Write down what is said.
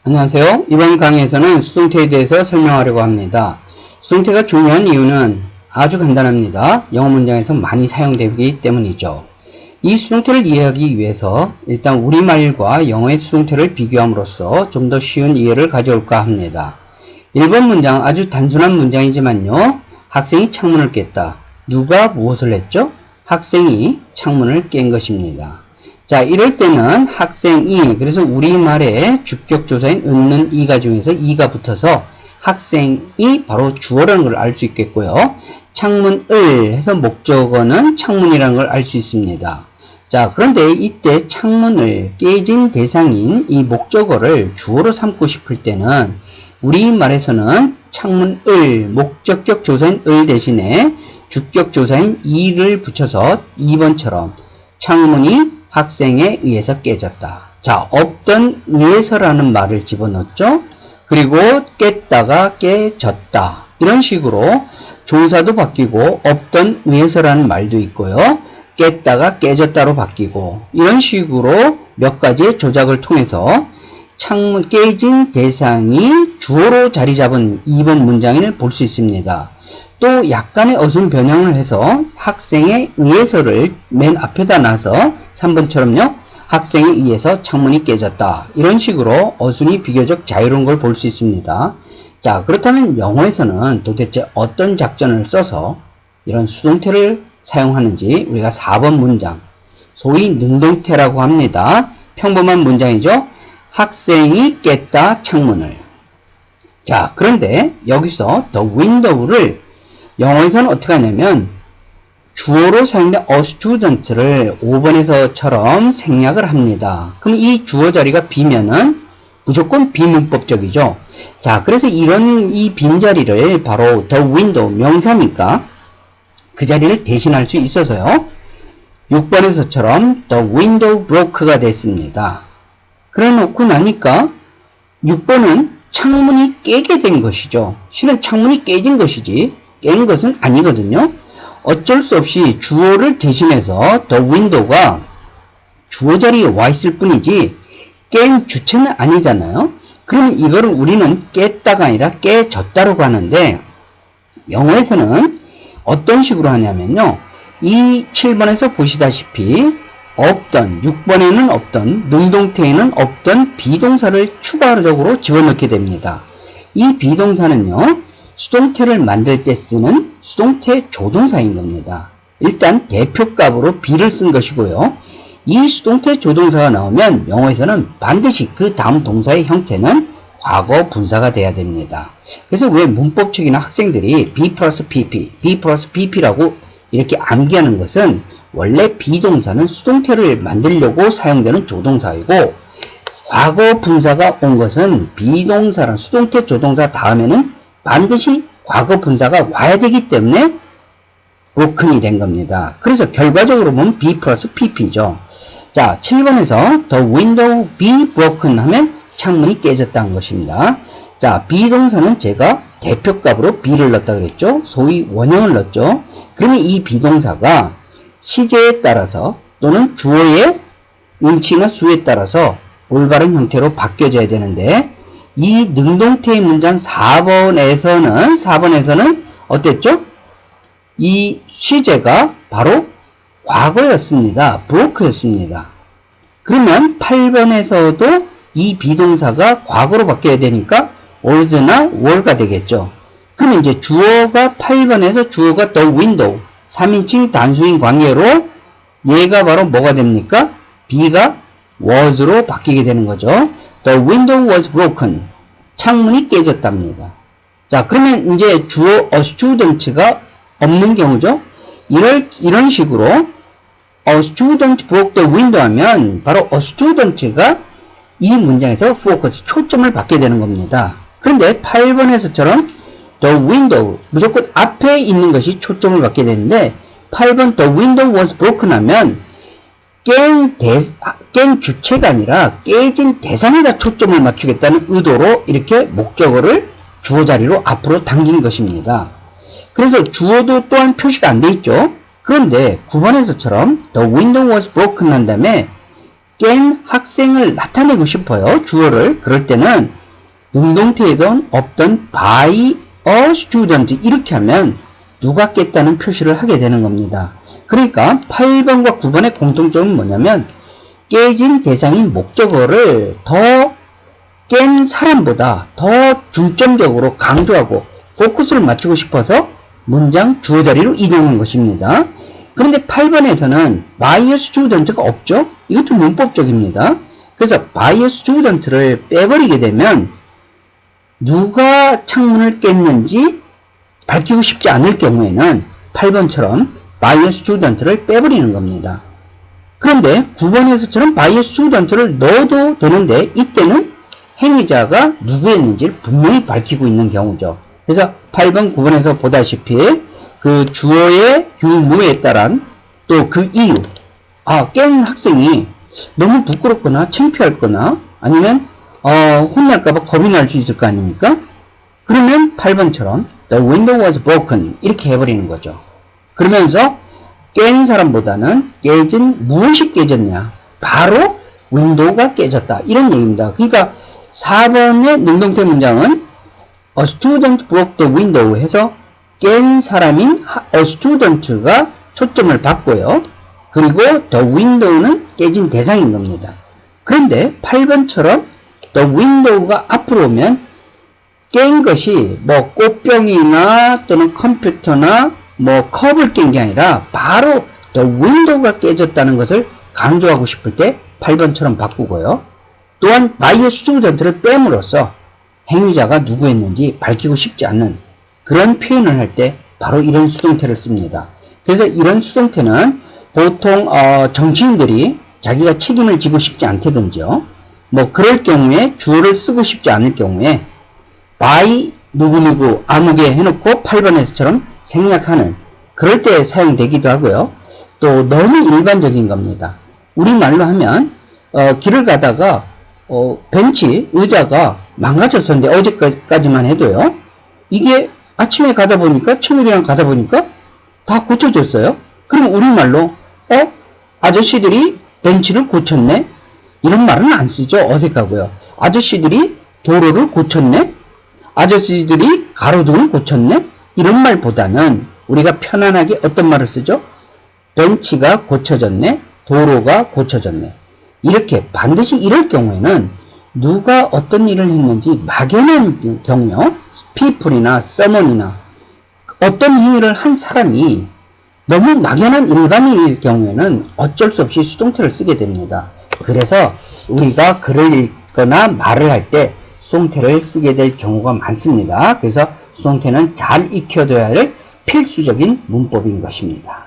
안녕하세요. 이번 강의에서는 수동태에 대해서 설명하려고 합니다. 수동태가 중요한 이유는 아주 간단합니다. 영어 문장에서 많이 사용되기 때문이죠. 이 수동태를 이해하기 위해서 일단 우리말과 영어의 수동태를 비교함으로써 좀 더 쉬운 이해를 가져올까 합니다. 1번 문장 아주 단순한 문장이지만요. 학생이 창문을 깼다. 누가 무엇을 했죠? 학생이 창문을 깬 것입니다. 자, 이럴 때는 학생이, 그래서 우리말의 주격조사인 은는 이가 중에서 이가 붙어서 학생이 바로 주어라는 걸 알 수 있겠고요. 창문을 해서 목적어는 창문이라는 걸 알 수 있습니다. 자, 그런데 이때 창문을 깨진 대상인 이 목적어를 주어로 삼고 싶을 때는 우리말에서는 창문을 목적격 조사인 을 대신에 주격조사인 이를 붙여서 2번처럼 창문이 학생에 의해서 깨졌다. 자, 없던 의해서라는 말을 집어넣었죠. 그리고 깼다가 깨졌다. 이런 식으로 조사도 바뀌고 없던 의해서라는 말도 있고요. 깼다가 깨졌다로 바뀌고 이런 식으로 몇 가지의 조작을 통해서 창문 깨진 대상이 주어로 자리 잡은 2번 문장을 볼 수 있습니다. 또 약간의 어순 변형을 해서 학생에 의해서를 맨 앞에다 놔서 3번처럼요. 학생에 의해서 창문이 깨졌다. 이런 식으로 어순이 비교적 자유로운 걸 볼 수 있습니다. 자, 그렇다면 영어에서는 도대체 어떤 작전을 써서 이런 수동태를 사용하는지 우리가 4번 문장, 소위 능동태라고 합니다. 평범한 문장이죠. 학생이 깼다 창문을. 자, 그런데 여기서 the window를 영어에서는 어떻게 하냐면 주어로 사용된 a student를 5번에서처럼 생략을 합니다. 그럼 이 주어 자리가 비면은 무조건 비문법적이죠. 자, 그래서 이 빈자리를 바로 the window 명사니까 그 자리를 대신할 수 있어서요. 6번에서처럼 the window broke가 됐습니다. 그래 놓고 나니까 6번은 창문이 깨게 된 것이죠. 실은 창문이 깨진 것이지 깬 것은 아니거든요. 어쩔 수 없이 주어를 대신해서 the window가 주어 자리에 와 있을 뿐이지 깬 주체는 아니잖아요. 그러면 이거를 우리는 깼다가 아니라 깨졌다라고 하는데 영어에서는 어떤 식으로 하냐면요. 이 7번에서 보시다시피 없던, 6번에는 없던, 능동태에는 없던 비동사를 추가적으로 집어넣게 됩니다. 이 비동사는요. 수동태를 만들 때 쓰는 수동태 조동사인 겁니다. 일단 대표값으로 be를 쓴 것이고요. 이 수동태 조동사가 나오면 영어에서는 반드시 그 다음 동사의 형태는 과거 분사가 돼야 됩니다. 그래서 왜 문법책이나 학생들이 be 플러스 pp라고 이렇게 암기하는 것은 원래 비동사는 수동태를 만들려고 사용되는 조동사이고 과거 분사가 온 것은 비동사랑 수동태 조동사 다음에는 반드시 과거 분사가 와야 되기 때문에 broken이 된 겁니다. 그래서 결과적으로 보면 be 플러스 pp죠. 자, 7번에서 the window be broken 하면 창문이 깨졌다는 것입니다. 자, 비동사는 제가 대표값으로 be를 넣었다 그랬죠. 소위 원형을 넣었죠. 그러면 이 비동사가 시제에 따라서 또는 주어의 음치나 수에 따라서 올바른 형태로 바뀌어져야 되는데 이 능동태의 문장 4번에서는 어땠죠? 이 시제가 바로 과거였습니다. broke였습니다. 그러면 8번에서도 이 비동사가 과거로 바뀌어야 되니까 was나 were가 되겠죠. 그러면 이제 주어가 8번에서 주어가 the window 3인칭 단수인 관계로 얘가 바로 뭐가 됩니까? be가 was로 바뀌게 되는 거죠. The window was broken. 창문이 깨졌답니다. 자, 그러면 이제 주어 a student가 없는 경우죠. 이런 식으로 a student broke the window 하면 바로 a student가 이 문장에서 focus, 초점을 받게 되는 겁니다. 그런데 8번에서처럼 the window, 무조건 앞에 있는 것이 초점을 받게 되는데 8번 the window was broken 하면 깬 주체가 아니라 깨진 대상에다 초점을 맞추겠다는 의도로 이렇게 목적어를 주어 자리로 앞으로 당긴 것입니다. 그래서 주어도 또한 표시가 안 돼 있죠. 그런데 9번에서처럼 the window was broken 한 다음에 깬 학생을 나타내고 싶어요. 주어를. 그럴 때는 능동태에도 없던 by a student 이렇게 하면 누가 깼다는 표시를 하게 되는 겁니다. 그러니까 8번과 9번의 공통점은 뭐냐면 깨진 대상인 목적어를 더 깬 사람보다 더 중점적으로 강조하고 포커스를 맞추고 싶어서 문장 주어 자리로 인용한 것입니다. 그런데 8번에서는 by a student가 없죠? 이것 좀 문법적입니다. 그래서 by a student를 빼버리게 되면 누가 창문을 깼는지 밝히고 싶지 않을 경우에는 8번처럼 by a student를 빼버리는 겁니다. 그런데 9번에서처럼 by a student를 넣어도 되는데 이때는 행위자가 누구였는지를 분명히 밝히고 있는 경우죠. 그래서 8번, 9번에서 보다시피 그 주어의 유무에 따른 또 그 이유, 깬 학생이 너무 부끄럽거나 창피할거나 아니면 혼날까봐 겁이 날 수 있을 거 아닙니까? 그러면 8번처럼 the window was broken 이렇게 해버리는 거죠. 그러면서 깬 사람보다는 깨진 무엇이 깨졌냐? 바로 윈도우가 깨졌다. 이런 얘기입니다. 그러니까 4번의 능동태 문장은 a student broke the window 해서 깬 사람인 a student가 초점을 받고요. 그리고 the window는 깨진 대상인 겁니다. 그런데 8번처럼 the window가 앞으로 오면 깬 것이 뭐 꽃병이나 또는 컴퓨터나 뭐 컵을 깬 게 아니라 바로 the window가 깨졌다는 것을 강조하고 싶을 때 8번처럼 바꾸고요. 또한 by a student를 뺨으로써 행위자가 누구였는지 밝히고 싶지 않는 그런 표현을 할 때 바로 이런 수동태를 씁니다. 그래서 이런 수동태는 보통 정치인들이 자기가 책임을 지고 싶지 않다든지요. 뭐 그럴 경우에 주어를 쓰고 싶지 않을 경우에 by 누구누구 아무개 해놓고 8번에서처럼 생략하는 그럴 때 사용되기도 하고요. 또 너무 일반적인 겁니다. 우리말로 하면 길을 가다가 벤치 의자가 망가졌었는데 어제까지만 해도요. 이게 아침에 가다 보니까 친구들이랑 가다 보니까 다 고쳐졌어요. 그럼 우리말로 아저씨들이 벤치를 고쳤네? 이런 말은 안 쓰죠. 어색하고요. 아저씨들이 도로를 고쳤네? 아저씨들이 가로등을 고쳤네? 이런 말보다는 우리가 편안하게 어떤 말을 쓰죠? 벤치가 고쳐졌네? 도로가 고쳐졌네. 이렇게 반드시 이럴 경우에는 누가 어떤 일을 했는지 막연한 경우요. people이나 someone이나 어떤 행위를 한 사람이 너무 막연한 일반인일 경우에는 어쩔 수 없이 수동태를 쓰게 됩니다. 그래서 우리가 글을 읽거나 말을 할 때 수동태를 쓰게 될 경우가 많습니다. 그래서 수동태는 잘 익혀둬야 할 필수적인 문법인 것입니다.